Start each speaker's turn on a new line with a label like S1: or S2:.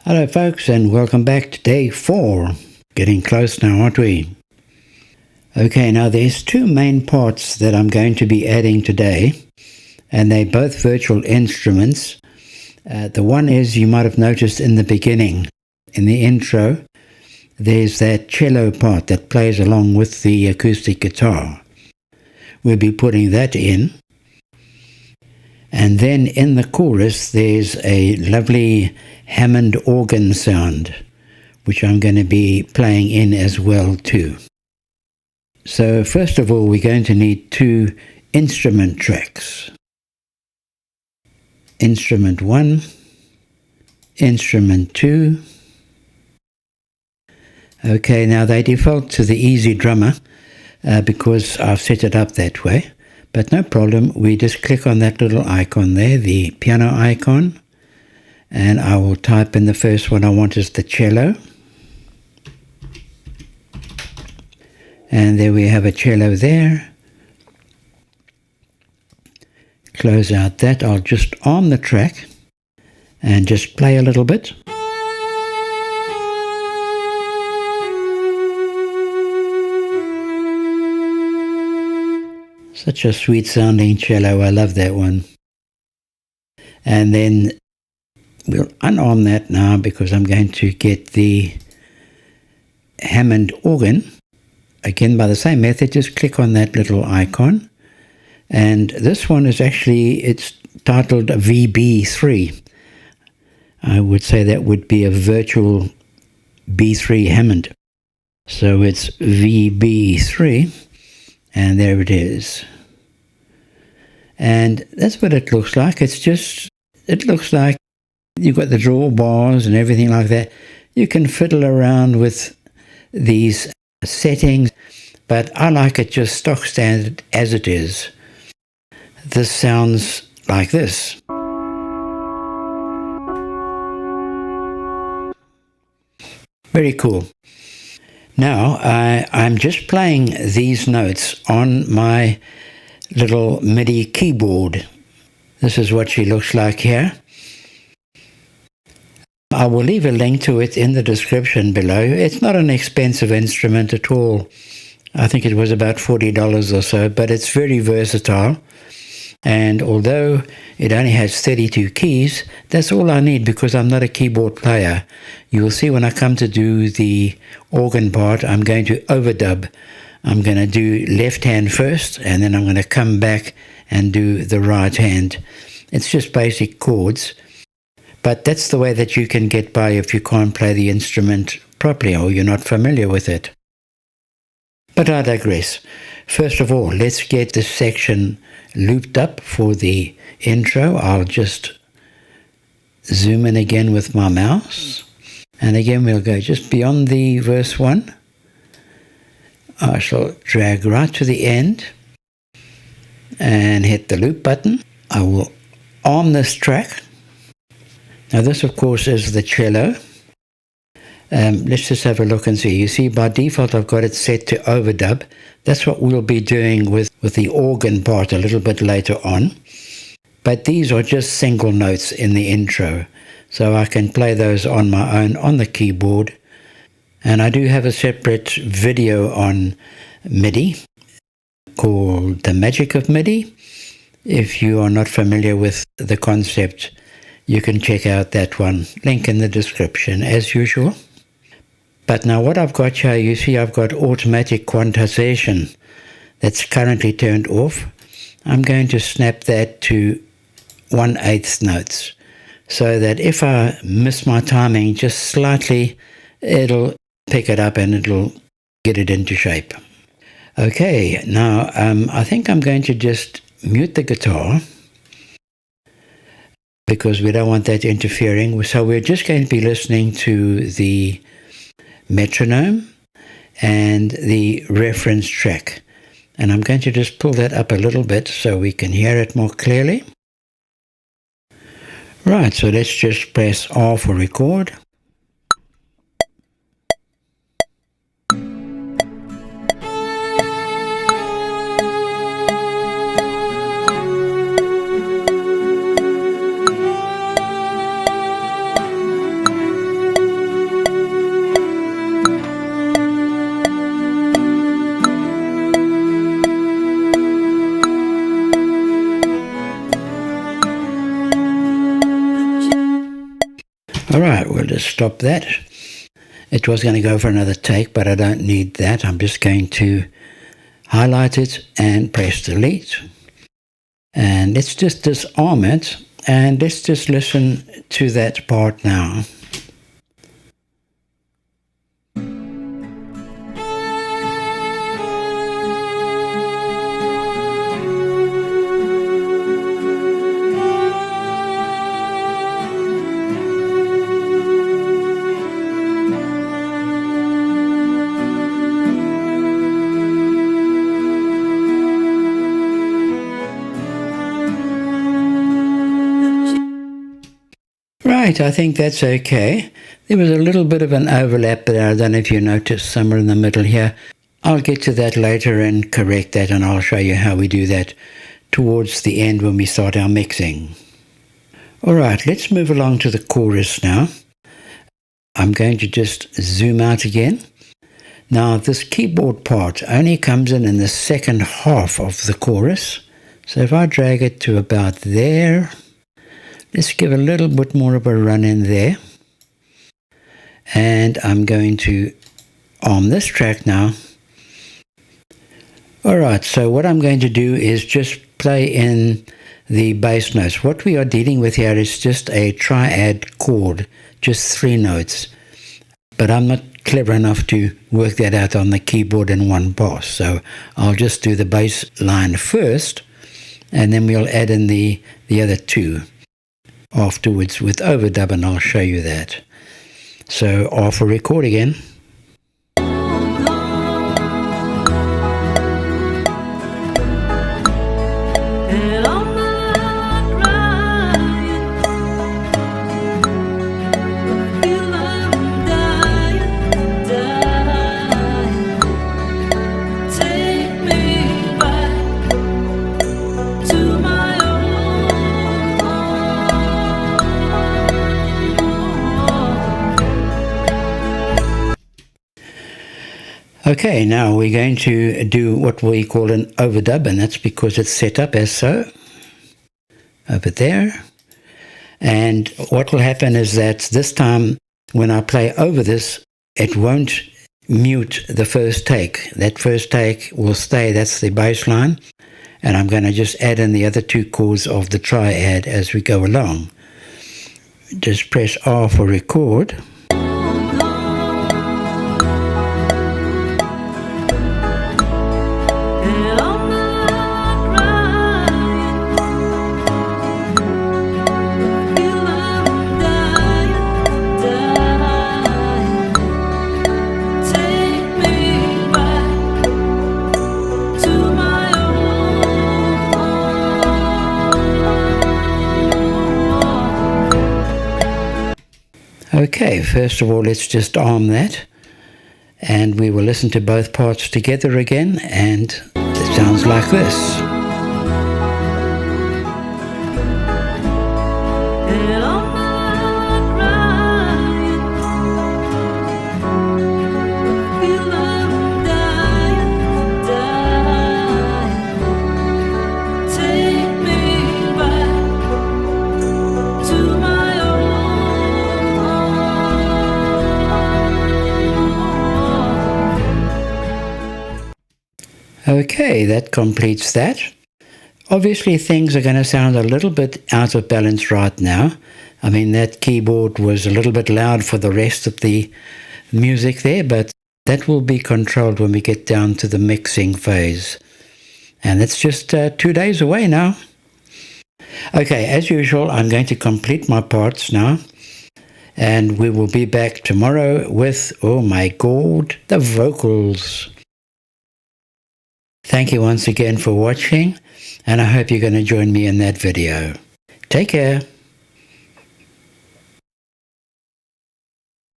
S1: Hello folks, and welcome back to day 4. Getting close now, aren't we? Okay, now there's two main parts that I'm going to be adding today, and they're both virtual instruments. The one is, you might have noticed in the beginning, in the intro, there's that cello part that plays along with the acoustic guitar. We'll be putting that in. And then in the chorus, there's a lovely Hammond organ sound, which I'm going to be playing in as well too. So first of all, we're going to need two instrument tracks. Instrument 1, Instrument 2. Okay, now they default to the Easy Drummer because I've set it up that way. But no problem, we just click on that little icon there, the piano icon, and I will type in the first one I want is the cello. And there we have a cello there. Close out that, I'll just arm the track and just play a little bit. Such a sweet sounding cello, I love that one. And then we'll unarm that now because I'm going to get the Hammond organ. Again, by the same method, just click on that little icon. And this one is actually, it's titled VB3. I would say that would be a virtual B3 Hammond. So it's VB3, and there it is. And that's what it looks like. It looks like you've got the drawbars and everything like that. You can fiddle around with these settings, but I like it just stock standard as it is. This sounds like this. Very cool. Now I'm just playing these notes on my little MIDI keyboard. This is what she looks like here. I will leave a link to it in the description below. It's not an expensive instrument at all. I think it was about $40 or so, but it's very versatile. And although it only has 32 keys, that's all I need because I'm not a keyboard player. You will see when I come to do the organ part, I'm going to overdub. I'm going to do left hand first, and then I'm going to come back and do the right hand. It's just basic chords. But that's the way that you can get by if you can't play the instrument properly or you're not familiar with it. But I digress. First of all, let's get this section looped up for the intro. I'll just zoom in again with my mouse. And again, we'll go just beyond the verse 1. I shall drag right to the end and hit the loop button. I will arm this track. Now this, of course, is the cello. Let's just have a look and see. You see, by default, I've got it set to overdub. That's what we'll be doing with the organ part a little bit later on. But these are just single notes in the intro. So I can play those on my own on the keyboard. And I do have a separate video on MIDI called The Magic of MIDI. If you are not familiar with the concept, you can check out that one. Link in the description as usual. But now what I've got here, you see I've got automatic quantization that's currently turned off. I'm going to snap that to 1/8 notes so that if I miss my timing just slightly, it'll pick it up and it'll get it into shape. Okay, now I think I'm going to just mute the guitar because we don't want that interfering. So we're just going to be listening to the metronome and the reference track. And I'm going to just pull that up a little bit so we can hear it more clearly. Right, so let's just press R for record. Alright, we'll just stop that. It was going to go for another take, but I don't need that. I'm just going to highlight it and press delete. And let's just disarm it, and let's just listen to that part now. Right, I think that's okay. There was a little bit of an overlap there. I don't know if you noticed somewhere in the middle here. I'll get to that later and correct that, and I'll show you how we do that towards the end when we start our mixing. Alright, let's move along to the chorus now. I'm going to just zoom out again. Now this keyboard part only comes in the second half of the chorus. So if I drag it to about there, let's give a little bit more of a run in there. And I'm going to arm this track now. Alright, so what I'm going to do is just play in the bass notes. What we are dealing with here is just a triad chord, just 3 notes. But I'm not clever enough to work that out on the keyboard in one pass. So I'll just do the bass line first, and then we'll add in the other 2 afterwards with overdub, and I'll show you that. So R for record again. Okay, now we're going to do what we call an overdub, and that's because it's set up as so, over there. And what will happen is that this time when I play over this, it won't mute the first take. That first take will stay, that's the bass line, and I'm going to just add in the other 2 chords of the triad as we go along. Just press R for record. Okay, first of all, let's just arm that, and we will listen to both parts together again, and it sounds like this. Okay, that completes that. Obviously things are going to sound a little bit out of balance right now. I mean, that keyboard was a little bit loud for the rest of the music there, but that will be controlled when we get down to the mixing phase. And it's just 2 days away now. Okay, as usual, I'm going to complete my parts now. And we will be back tomorrow with, oh my God, the vocals. Thank you once again for watching, and I hope you're going to join me in that video. Take care.